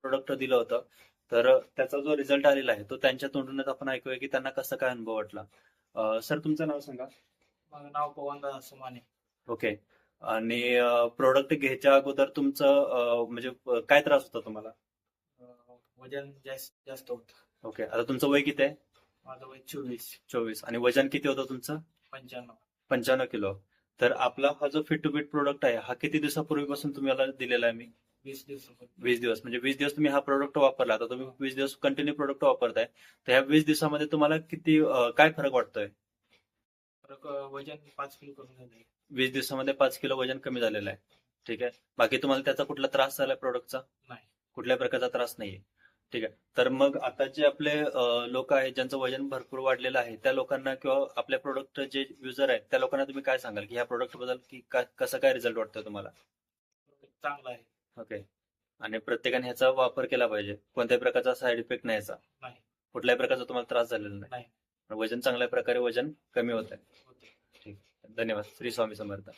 Product दिलं होतं. तर त्याचा जो रिझल्ट आलेला आहे तो त्यांच्या तोंडूनच आपण ऐकूया की त्यांना कसा काय अनुभव वाटला. सर तुमचं नाव सांगा. माझं नाव पवनदास सुमाने. ओके. आणि प्रोडक्ट घ्यायच्या अगोदर तुमचं म्हणजे काय त्रास होता तुम्हाला? वजन जास्त जास्त होतं. ओके. आता तुमचं वय किती आहे? माझं वय 24. 24. आणि वजन किती होतं तुमचं? 95. 95 किलो. तर आपला हा जो फिट टू फिट प्रोडक्ट आहे हा किती दिवसापूर्वीपासून तुम्हाला दिलेला आहे मी? 20 दिवसापूर्वी. 20 दिवस. म्हणजे 20 दिवस तुम्ही हा प्रोडक्ट वापरला. आता तुम्ही 20 दिवस कंटिन्यू प्रोडक्ट वापरताय. तर ह्या 20 दिवसामध्ये तुम्हाला किती काय फरक वाटतोय? वजन 5 किलो कमी झालंय. 20 दिवसामध्ये 5 किलो वजन कमी झालेलं आहे. ठीक आहे. बाकी तुम्हाला त्याचा कुठला त्रास झालाय प्रोडक्टचा? नाही. कुठल्या प्रकारचा त्रास नाहीये. ठीक आहे. तर मग आता जे आपले लोक आहेत ज्यांचं वजन भरपूर वाढलेलं आहे त्या लोकांना किंवा आपल्या प्रोडक्ट जे युजर आहेत त्या लोकांना तुम्ही काय सांगाल की ह्या प्रोडक्ट बद्दल की कसा काय रिझल्ट वाटतोय तुम्हाला? चांगला आहे. ओके. आणि प्रत्येकाने ह्याचा वापर केला पाहिजे. कोणत्याही प्रकारचा साईड इफेक्ट नाही याचा. नाही. कुठल्याही प्रकारचा तुम्हाला त्रास झालेला नाही. नाही. वजन चांगल्या प्रकारे वजन कमी होत आहे. होते. ठीक. धन्यवाद. श्री स्वामी समर्थ.